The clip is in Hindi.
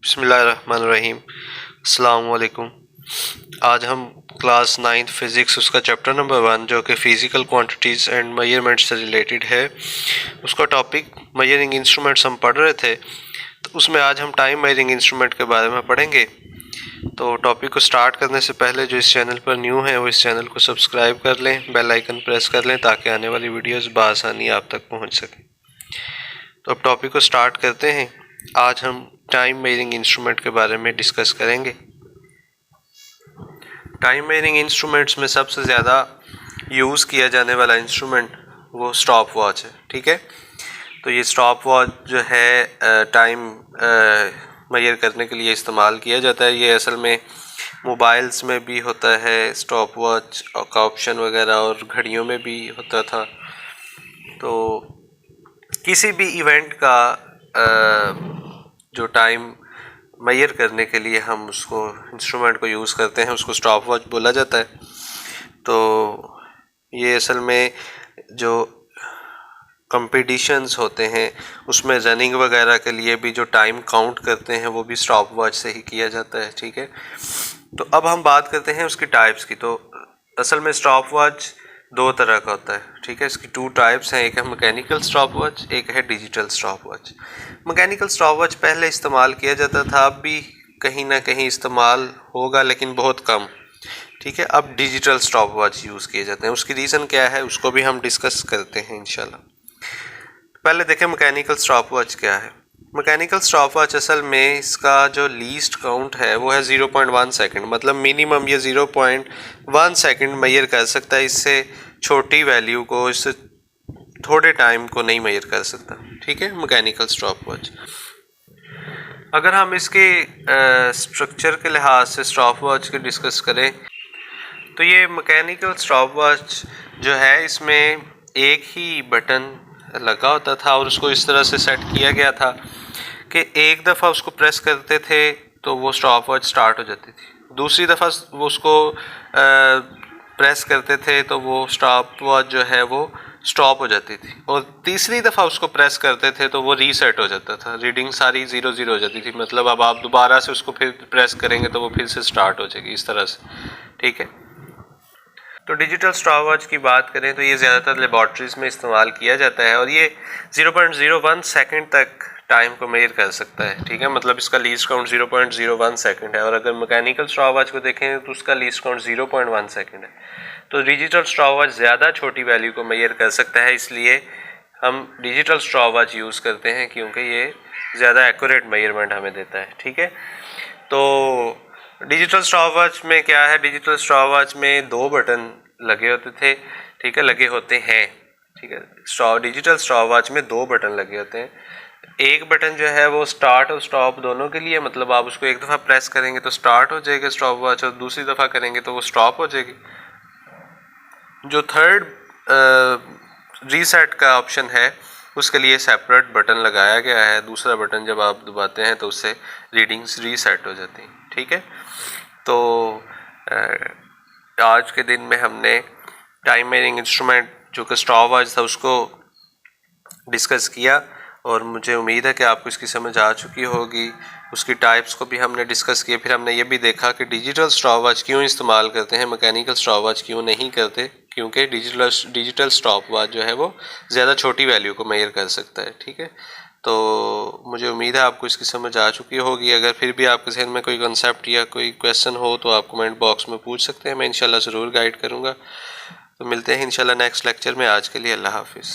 बिस्मिल्लाहिर्रहमानिर्रहीम। अस्सलाम वालेकुम। आज हम क्लास 9th फिज़िक्स उसका चैप्टर नंबर 1 जो कि फ़िज़िकल क्वांटिटीज़ एंड मेजरमेंट से रिलेटेड है, उसका टॉपिक मेजरिंग इंस्ट्रूमेंट्स हम पढ़ रहे थे। तो उसमें आज हम टाइम मेजरिंग इंस्ट्रूमेंट के बारे में पढ़ेंगे। तो टॉपिक को स्टार्ट करने से पहले जो इस चैनल पर न्यू है वो इस चैनल को सब्सक्राइब कर लें, बेल आइकन प्रेस कर लें ताकि आने वाली वीडियोज़ बआसानी आप तक पहुँच सकें। तो अब टॉपिक को स्टार्ट करते हैं। आज हम टाइम मेजरिंग इंस्ट्रूमेंट के बारे में डिस्कस करेंगे। टाइम मेजरिंग इंस्ट्रूमेंट्स में सबसे ज़्यादा यूज़ किया जाने वाला इंस्ट्रूमेंट वो स्टॉप वॉच है। ठीक है, तो ये स्टॉप वॉच जो है टाइम मेजर करने के लिए इस्तेमाल किया जाता है। ये असल में मोबाइल्स में भी होता है स्टॉप वॉच का ऑप्शन वगैरह, और घड़ियों में भी होता था। तो किसी भी इवेंट का जो टाइम मेजर करने के लिए हम उसको इंस्ट्रूमेंट को यूज़ करते हैं, उसको स्टॉप वॉच बोला जाता है। तो ये असल में जो कंपटीशंस होते हैं उसमें रनिंग वगैरह के लिए भी जो टाइम काउंट करते हैं वो भी स्टॉप वॉच से ही किया जाता है। ठीक है, तो अब हम बात करते हैं उसकी टाइप्स की। तो असल में स्टॉप वॉच दो तरह का होता है। ठीक है, इसकी 2 टाइप्स हैं, एक है मैकेनिकल स्टॉप वॉच, एक है digital stop watch. Mechanical stop watch पहले इस्तेमाल किया जाता था, अब भी कहीं ना कहीं इस्तेमाल होगा लेकिन बहुत कम। ठीक है, अब डिजिटल स्टॉप वॉच यूज़ किए जाते हैं। उसकी रीज़न क्या है उसको भी हम डिस्कस करते हैं इंशाल्लाह। पहले देखें मैकेनिकल स्टॉप वॉच क्या है। मैकेनिकल स्टॉप वॉच असल में इसका जो लीस्ट काउंट है वो है 0.1 सेकंड, मतलब मिनिमम ये 0.1 सेकंड मेजर कर सकता है। इससे छोटी वैल्यू को, इससे थोड़े टाइम को नहीं मेजर कर सकता। ठीक है, मैकेनिकल स्टॉप वॉच। अगर हम इसके स्ट्रक्चर के लिहाज से स्टॉप वॉच की डिस्कस करें तो ये मैकेनिकल स्टॉप वॉच जो है इसमें एक ही बटन लगा होता था और उसको इस तरह से सेट किया गया था कि एक दफ़ा उसको प्रेस करते थे तो वो स्टॉप वॉच स्टार्ट हो जाती थी, दूसरी दफ़ा वो उसको प्रेस करते थे तो वो स्टॉप वॉच जो है वो स्टॉप हो जाती थी, और तीसरी दफ़ा उसको प्रेस करते थे तो वो रीसेट हो जाता था। रीडिंग सारी 0-0 हो जाती थी, मतलब अब आप दोबारा से उसको फिर प्रेस करेंगे तो वो फिर से स्टार्ट हो जाएगी इस तरह से। ठीक है, तो डिजिटल स्टॉप वॉच की बात करें तो ये ज़्यादातर लेबॉर्ट्रीज में इस्तेमाल किया जाता है और ये 0.01 सेकंड तक टाइम को मेजर कर सकता है। ठीक है, मतलब इसका लीस्ट काउंट 0.01 सेकंड है, और अगर मैकेनिकल स्टॉप वॉच को देखें तो उसका लीस्ट काउंट 0.1 सेकंड है। तो डिजिटल स्टॉप वॉच ज़्यादा छोटी वैल्यू को मेजर कर सकता है, इसलिए हम डिजिटल स्टॉप वॉच यूज़ करते हैं क्योंकि ये ज़्यादा एक्यूरेट मेजरमेंट हमें देता है। ठीक है, तो डिजिटल स्टॉप वॉच में क्या है, डिजिटल स्टॉप वॉच में 2 बटन लगे होते थे। ठीक है, लगे होते हैं। ठीक है, डिजिटल स्टॉप वॉच में 2 बटन लगे होते हैं। एक बटन जो है वो स्टार्ट और स्टॉप दोनों के लिए, मतलब आप उसको एक दफ़ा प्रेस करेंगे तो स्टार्ट हो जाएगा स्टॉप वॉच, और दूसरी दफ़ा करेंगे तो वो स्टॉप हो जाएगी। जो थर्ड रीसेट का ऑप्शन है उसके लिए सेपरेट बटन लगाया गया है। दूसरा बटन जब आप दबाते हैं तो उससे रीडिंग्स रीसेट हो जाती हैं। ठीक है, तो आज के दिन में हमने टाइम मेजरिंग इंस्ट्रूमेंट जो कि स्टॉप वॉच था उसको डिस्कस किया, और मुझे उम्मीद है कि आपको इसकी समझ आ चुकी होगी। उसकी टाइप्स को भी हमने डिस्कस किया। फिर हमने ये भी देखा कि डिजिटल स्टॉप वॉच क्यों इस्तेमाल करते हैं, मैकेनिकल स्टॉप वॉच क्यों नहीं करते, क्योंकि डिजिटल स्टॉप वॉच जो है वो ज़्यादा छोटी वैल्यू को मेजर कर सकता है। ठीक है, तो मुझे उम्मीद है आपको इसकी समझ आ चुकी होगी। अगर फिर भी आपके जहन में कोई कंसेप्ट या कोई क्वेश्चन हो तो आप कमेंट बॉक्स में पूछ सकते हैं, मैं इंशाल्लाह ज़रूर गाइड करूँगा। तो मिलते हैं इंशाल्लाह नेक्स्ट लेक्चर में। आज के लिए अल्लाह हाफिज़।